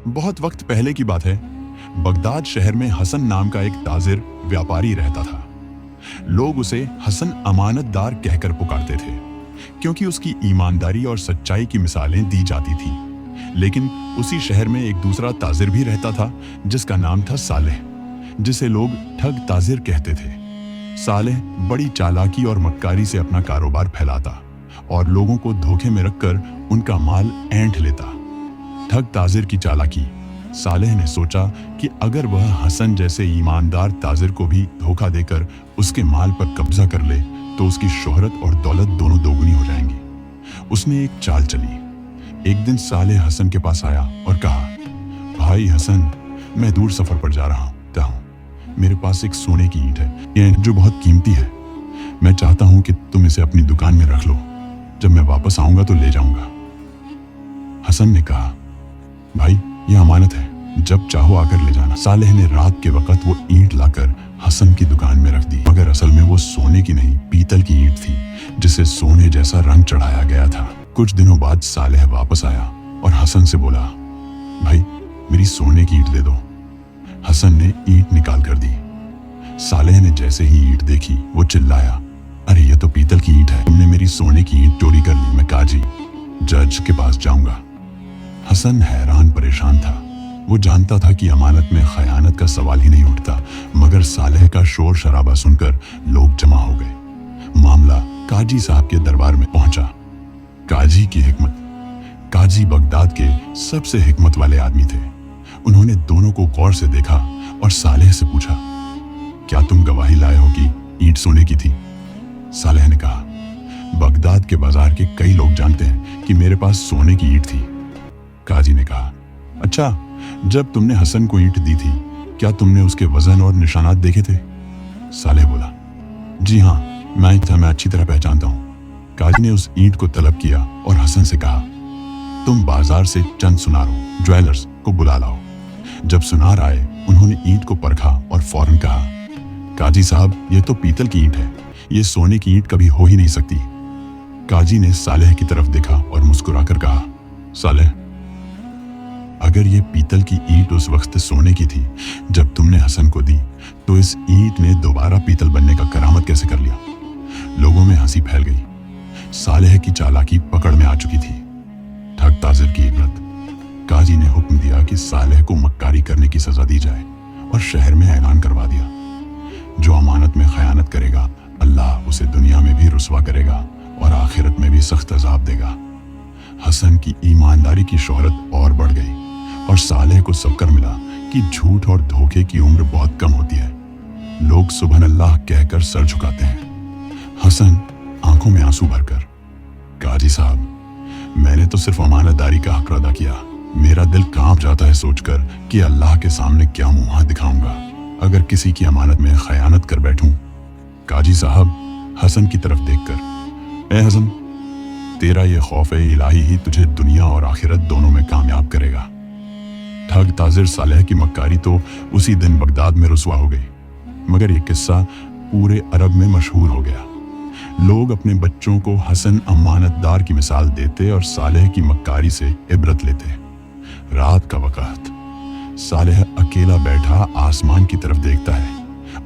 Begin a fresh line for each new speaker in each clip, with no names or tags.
बहुत वक्त पहले की बात है। बगदाद शहर में हसन नाम का एक ताजिर व्यापारी रहता था। लोग उसे हसन अमानतदार कहकर पुकारते थे, क्योंकि उसकी ईमानदारी और सच्चाई की मिसालें दी जाती थी। लेकिन उसी शहर में एक दूसरा ताजिर भी रहता था, जिसका नाम था सालेह, जिसे लोग ठग ताजिर कहते थे। सालेह बड़ी चालाकी और मक्कारी से अपना कारोबार फैलाता और लोगों को धोखे में रखकर उनका माल ऐंठ लेता। ठग ताजिर की चालाकी। सालेह ने सोचा कि अगर वह हसन जैसे ईमानदार ताजिर को भी धोखा देकर उसके माल पर कब्जा कर ले तो उसकी शोहरत और दौलत दोनों दोगुनी हो जाएंगी। उसने एक चाल चली। एक दिन सालेह हसन के पास आया और कहा, भाई हसन, मैं दूर सफर पर जा रहा हूँ। मेरे पास एक सोने की ईंट है, ये जो बहुत कीमती है। मैं चाहता हूँ कि तुम इसे अपनी दुकान में रख लो। जब मैं वापस आऊंगा तो ले जाऊंगा। हसन ने कहा, भाई यह अमानत है, जब चाहो आकर ले जाना। सालेह ने रात के वक्त वो ईंट लाकर हसन की दुकान में रख दी, मगर असल में वो सोने की नहीं, पीतल की ईंट थी, जिसे सोने जैसा रंग चढ़ाया गया था। कुछ दिनों बाद सालेह वापस आया और हसन से बोला, भाई मेरी सोने की ईंट दे दो। हसन ने ईंट निकाल कर दी। सालेह ने जैसे ही ईंट देखी वो चिल्लाया, अरे ये तो पीतल की ईंट है, तुमने मेरी सोने की ईंट चोरी कर ली। मैं काजी जज के पास जाऊंगा। हसन हैरान परेशान था। वो जानता था कि अमानत में खयानत का सवाल ही नहीं उठता, मगर सालेह का शोर शराबा सुनकर लोग जमा हो गए। मामला काजी साहब के दरबार में पहुंचा। काजी की हिकमत। काजी बगदाद के सबसे हिकमत वाले आदमी थे। उन्होंने दोनों को गौर से देखा और सालेह से पूछा, क्या तुम गवाही लाए हो कि ईंट सोने की थी? सालेह ने कहा, बगदाद के बाजार के कई लोग जानते हैं कि मेरे पास सोने की ईंट थी। काजी ने कहा, अच्छा, जब तुमने हसन को ईंट दी थी, क्या तुमने उसके वजन और निशानात देखे थे? सालेह बोला, जी हाँ, मैं अच्छी तरह पहचानता हूँ। काजी ने उस ईंट को तलब किया और हसन से कहा, तुम बाजार से चंद सुनारों, ज्वेलर्स को बुला लाओ। जब सुनार आए, उन्होंने ईंट को परखा और फौरन कहा, काजी साहब, ये तो पीतल की ईंट है, ये सोने की ईंट कभी हो ही नहीं सकती। काजी ने सालेह की तरफ देखा और मुस्कुराकर कहा, सालेह, अगर ये पीतल की ईंट उस वक्त सोने की थी जब तुमने हसन को दी, तो इस ईंट ने दोबारा पीतल बनने का करामत कैसे कर लिया? लोगों में हंसी फैल गई। सालेह की चालाकी पकड़ में आ चुकी थी। ठग ताजिर की इबरत। काजी ने हुक्म दिया कि सालेह को मक्कारी करने की सजा दी जाए और शहर में ऐलान करवा दिया, जो अमानत में खयानत करेगा, अल्लाह उसे दुनिया में भी रुसवा करेगा और आखिरत में भी सख्त अजाब देगा। हसन की ईमानदारी की शोहरत और बढ़ गई और सालेह को सबकर मिला कि झूठ और धोखे की उम्र बहुत कम होती है। लोग सुबह अल्लाह कहकर सर झुकाते हैं। हसन आंखों में आंसू भरकर, काजी साहब, मैंने तो सिर्फ अमानतदारी का हक अदा किया। मेरा दिल कांप जाता है सोचकर कि अल्लाह के सामने क्या मुंह दिखाऊंगा अगर किसी की अमानत में खयानत कर बैठूं। काजी साहब हसन की तरफ देखकर, ए हसन, तेरा ये खौफ इलाही ही तुझे दुनिया और आखिरत दोनों में कामयाब करेगा। ठग ताजिर सालेह की मक्कारी तो उसी दिन बगदाद में रुसवा हो गई, मगर ये किस्सा पूरे अरब में मशहूर हो गया। लोग अपने बच्चों को हसन अमानतदार की मिसाल देते और सालेह की मक्कारी से इबरत लेते। रात का वक्त। सालेह अकेला बैठा आसमान की तरफ देखता है।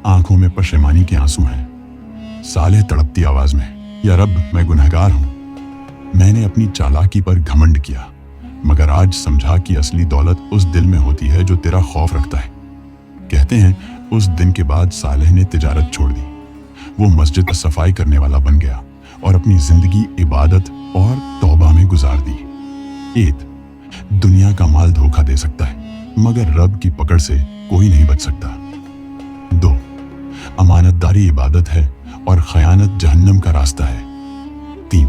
आंखों में पशेमानी के आंसू हैं। सालेह तड़पती आवाज में, या रब, मैं गुनहगार हूं। मैंने अपनी चालाकी पर घमंड किया, मगर आज समझा कि असली दौलत उस दिल में होती है जो तेरा खौफ रखता है। कहते हैं उस दिन के बाद सालेह ने तिजारत छोड़ दी। वो मस्जिद का सफाई करने वाला बन गया और अपनी जिंदगी इबादत और तौबा में गुजार दी। एक, दुनिया का माल धोखा दे सकता है, मगर रब की पकड़ से कोई नहीं बच सकता। 2, अमानतदारी इबादत है और खयानत जहन्नम का रास्ता है। 3,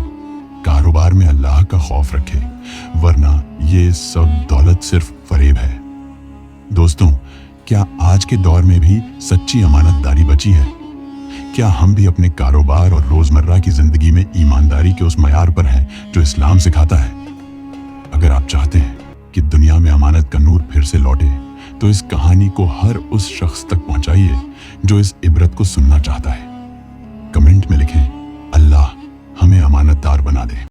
कारोबार में अल्लाह का खौफ रखे, वरना ये सब दौलत सिर्फ फरेब है। दोस्तों, क्या आज के दौर में भी सच्ची अमानतदारी बची है? क्या हम भी अपने कारोबार और रोजमर्रा की जिंदगी में ईमानदारी के उस मयार पर हैं जो इस्लाम सिखाता है? अगर आप चाहते हैं कि दुनिया में अमानत का नूर फिर से लौटे, तो इस कहानी को हर उस शख्स तक पहुंचाइए जो इस इबरत को सुनना चाहता है। कमेंट में लिखें, अल्लाह हमें अमानतदार बना दे।